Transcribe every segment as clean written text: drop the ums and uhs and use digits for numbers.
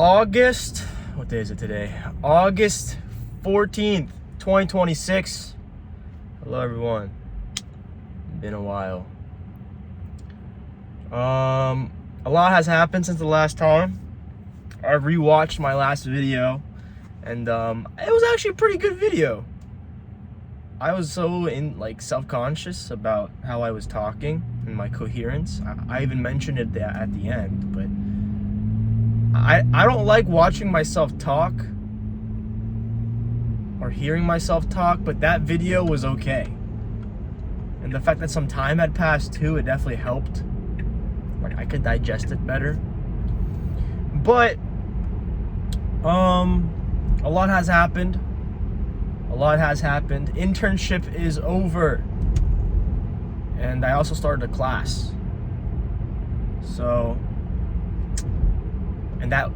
What day is it today? August 14th, 2026. Hello everyone. Been a while. A lot has happened since the last time. I rewatched my last video and it was actually a pretty good video. I was so self-conscious about how I was talking and my coherence. I even mentioned it at the end, but I don't like watching myself talk or hearing myself talk, but that video was okay. And the fact that some time had passed too, it definitely helped. Like, I could digest it better. But a lot has happened. Internship is over. And I also started a class. And that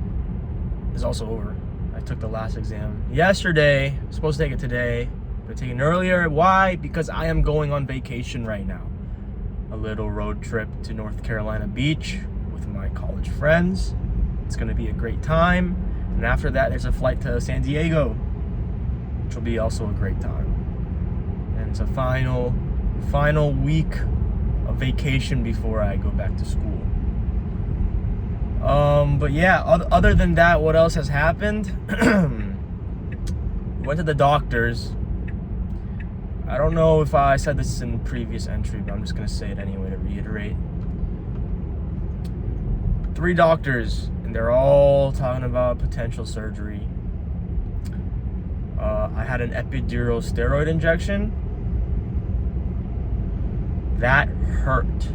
is also over. I took the last exam yesterday. I'm supposed to take it today, but taking it earlier. Why? Because I am going on vacation right now. A little road trip to North Carolina Beach with my college friends. It's gonna be a great time. And after that, there's a flight to San Diego, which will be also a great time. And it's a final week of vacation before I go back to school. But yeah, other than that, what else has happened? Went to the doctors. I don't know if I said this in the previous entry, but I'm just gonna say it anyway to reiterate. 3 doctors, and they're all talking about potential surgery. I had an epidural steroid injection. That hurt.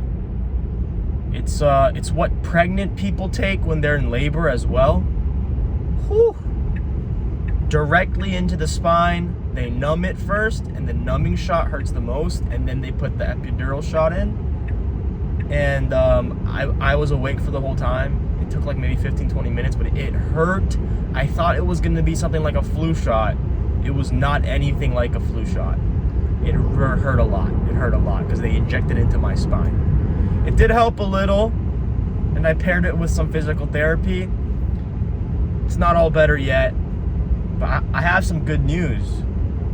It's what pregnant people take when they're in labor as well. Whew. Directly into the spine. They numb it first, and the numbing shot hurts the most, and then they put the epidural shot in. And I was awake for the whole time. It took like maybe 15-20 minutes, but it hurt. I thought it was going to be something like a flu shot. It was not anything like a flu shot. It hurt a lot. It hurt a lot because they injected into my spine. It did help a little, and I paired it with some physical therapy. It's not all better yet, but I have some good news.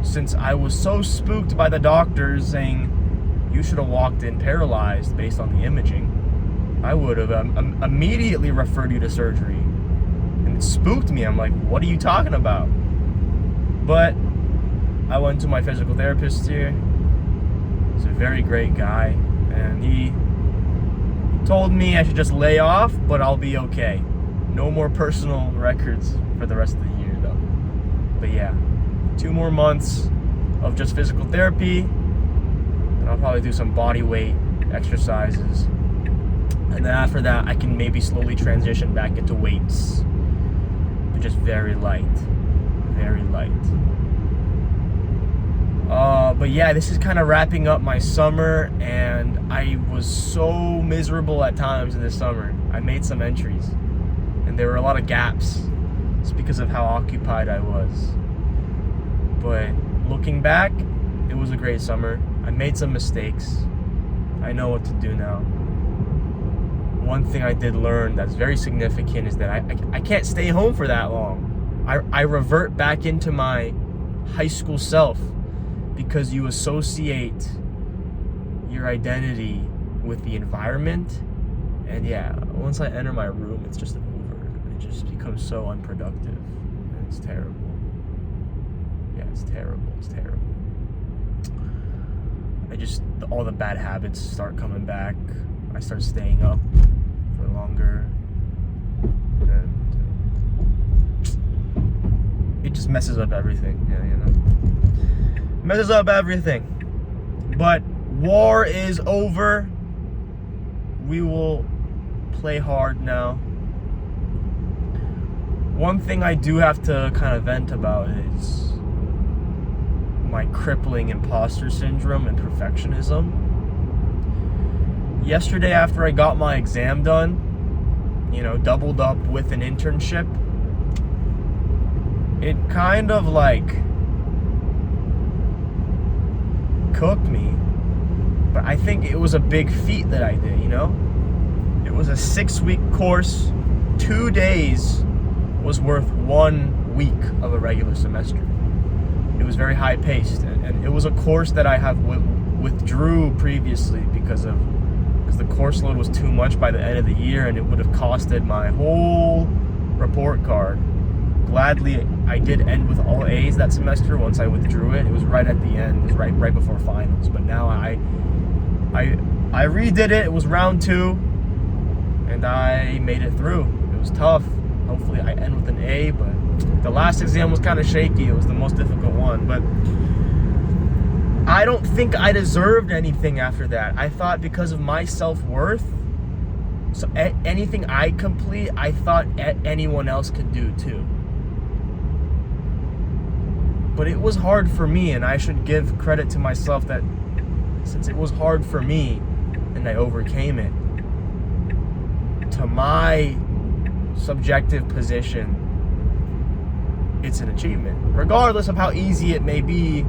Since I was so spooked by the doctors saying you should have walked in paralyzed based on the imaging, I would have immediately referred you to surgery. And it spooked me. I'm like, what are you talking about? But I went to my physical therapist here. He's a very great guy, and he told me I should just lay off, but I'll be okay. No more personal records for the rest of the year, though. But yeah, 2 more months of just physical therapy, and I'll probably do some body weight exercises. And then after that, I can maybe slowly transition back into weights, but just very light. Very light. But yeah, this is kind of wrapping up my summer, and I was so miserable at times in this summer. I made some entries, and there were a lot of gaps. It's because of how occupied I was. But looking back, it was a great summer. I made some mistakes. I know what to do now. One thing I did learn that's very significant is that I can't stay home for that long. I revert back into my high school self, because you associate your identity with the environment. And yeah, once I enter my room, it's just over. It just becomes so unproductive. And it's terrible. Yeah, it's terrible. It's terrible. All the bad habits start coming back. I start staying up for longer. And it just messes up everything. Yeah, you know. Messes up everything. But war is over. We will play hard now. One thing I do have to kind of vent about is my crippling imposter syndrome and perfectionism. Yesterday, after I got my exam done, doubled up with an internship, it kind of cooked me. But I think it was a big feat that I did, It was a 6-week course, 2 days was worth 1 week of a regular semester. It was very high paced, and it was a course that I have withdrew previously because the course load was too much by the end of the year, and it would have costed my whole report card. Gladly, I did end with all A's that semester once I withdrew it. It was right at the end. It was right before finals. But now I redid it. It was round 2, and I made it through. It was tough. Hopefully I end with an A, but the last exam was kind of shaky. It was the most difficult one, but I don't think I deserved anything after that. I thought because of my self-worth, so anything I complete, I thought anyone else could do too. But it was hard for me, and I should give credit to myself that since it was hard for me and I overcame it, to my subjective position, it's an achievement. Regardless of how easy it may be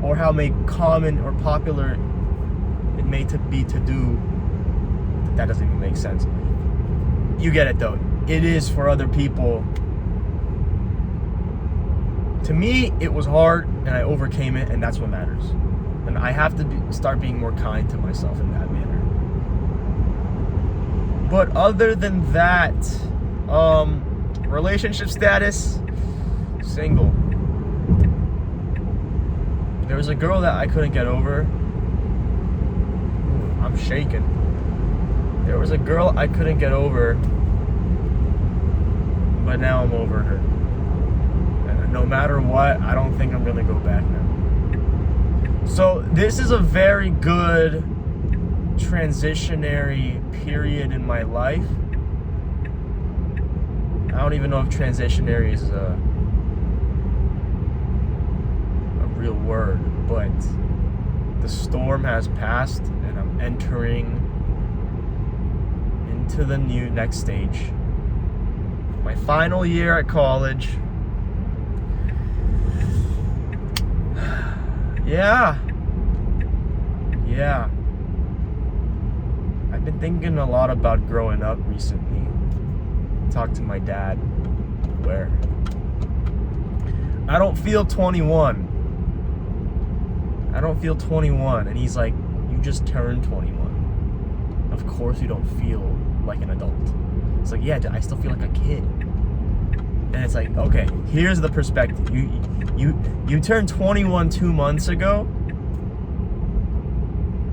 or how common or popular it may be to do, that doesn't even make sense. You get it though. It is for other people. To me, it was hard, and I overcame it, and that's what matters. And I have to start being more kind to myself in that manner. But other than that, relationship status, single. There was a girl that I couldn't get over. Ooh, I'm shaking. There was a girl I couldn't get over, but now I'm over her. No matter what, I don't think I'm gonna go back now. So this is a very good transitionary period in my life. I don't even know if transitionary is a real word, but the storm has passed and I'm entering into the next stage. My final year at college. Yeah. I've been thinking a lot about growing up recently. Talked to my dad, where I don't feel 21. And he's like, you just turned 21. Of course you don't feel like an adult. It's like, yeah, I still feel like a kid. And it's like, okay, here's the perspective. You turned 21 2 months ago.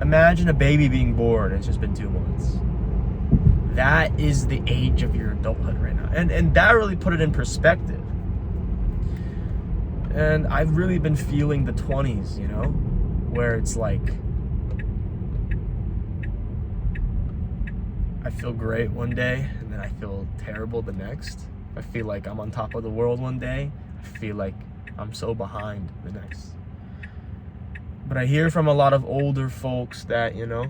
Imagine a baby being born. It's just been 2 months. That is the age of your adulthood right now. And that really put it in perspective. And I've really been feeling the 20s, you know? Where it's like, I feel great one day, and then I feel terrible the next. I feel like I'm on top of the world one day. I feel like I'm so behind the next. But I hear from a lot of older folks that, you know,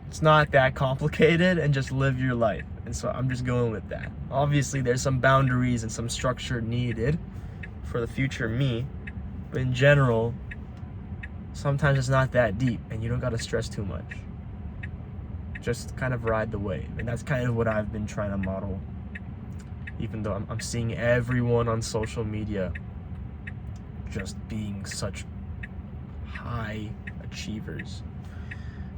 it's not that complicated and just live your life. And so I'm just going with that. Obviously, there's some boundaries and some structure needed for the future me. But in general, sometimes it's not that deep and you don't got to stress too much. Just kind of ride the wave. And that's kind of what I've been trying to model. Even though I'm seeing everyone on social media just being such high achievers.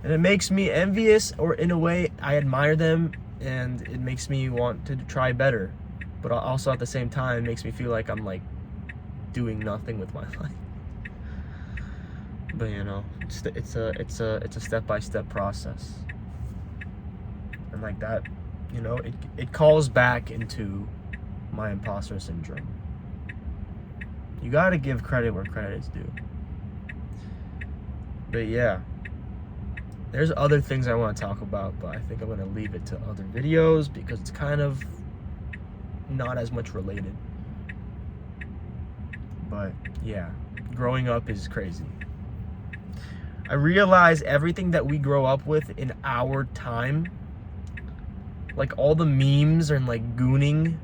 And it makes me envious, or in a way, I admire them, and it makes me want to try better. But also at the same time, it makes me feel like I'm like doing nothing with my life. But you know, it's a step-by-step process. And like that, you know, it calls back into my imposter syndrome. You gotta give credit where credit is due. But yeah, there's other things I want to talk about, but I think I'm gonna leave it to other videos because it's kind of not as much related. But yeah, growing up is crazy. I realize everything that we grow up with in our time, like all the memes and like gooning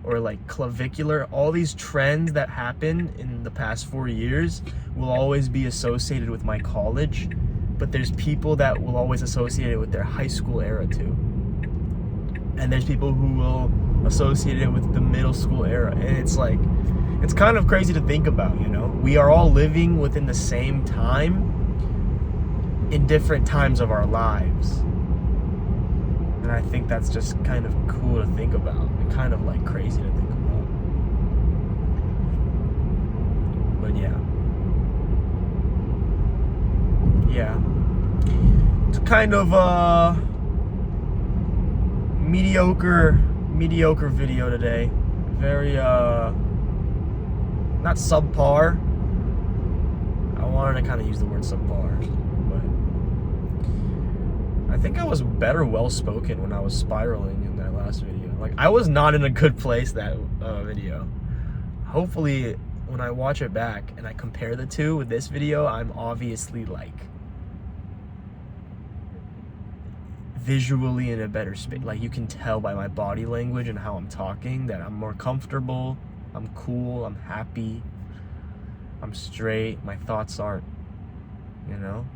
or like clavicular, all these trends that happen in the past 4 years will always be associated with my college, but there's people that will always associate it with their high school era too. And there's people who will associated with the middle school era. And it's like, it's kind of crazy to think about, you know? We are all living within the same time in different times of our lives. And I think that's just kind of cool to think about and kind of like crazy to think about. But yeah. It's kind of a mediocre video today. Very not subpar. I wanted to kind of use the word subpar, but I think I was better well-spoken when I was spiraling in that last video. Like, I was not in a good place that video. Hopefully when I watch it back and I compare the two with this video, I'm obviously like visually in a better space. Like, you can tell by my body language and how I'm talking that I'm more comfortable, I'm cool, I'm happy, I'm straight, my thoughts aren't, you know,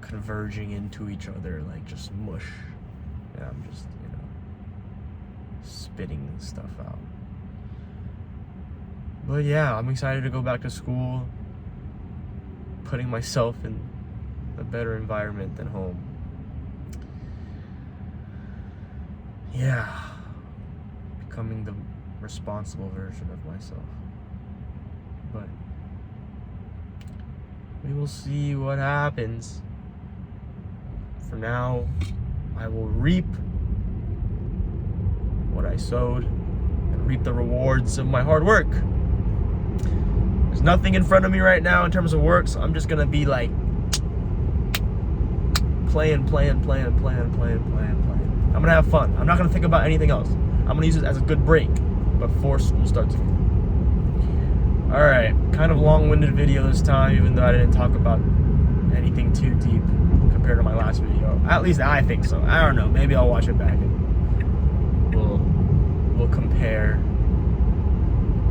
converging into each other like just mush. Yeah, I'm just, you know, spitting stuff out. But yeah, I'm excited to go back to school, putting myself in a better environment than home. Yeah, becoming the responsible version of myself. But we will see what happens. For now, I will reap what I sowed and reap the rewards of my hard work. There's nothing in front of me right now in terms of work, so I'm just gonna be like playing. I'm gonna have fun. I'm not gonna think about anything else. I'm gonna use it as a good break before school starts again. Alright, kind of long-winded video this time, even though I didn't talk about anything too deep compared to my last video. At least I think so. I don't know. Maybe I'll watch it back and we'll compare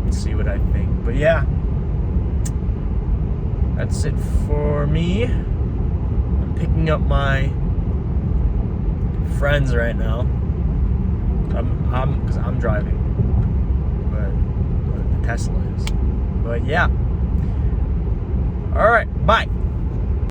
and see what I think. But yeah, that's it for me. I'm picking up my friends right now. Because I'm driving, but the Tesla is. But yeah. All right, bye.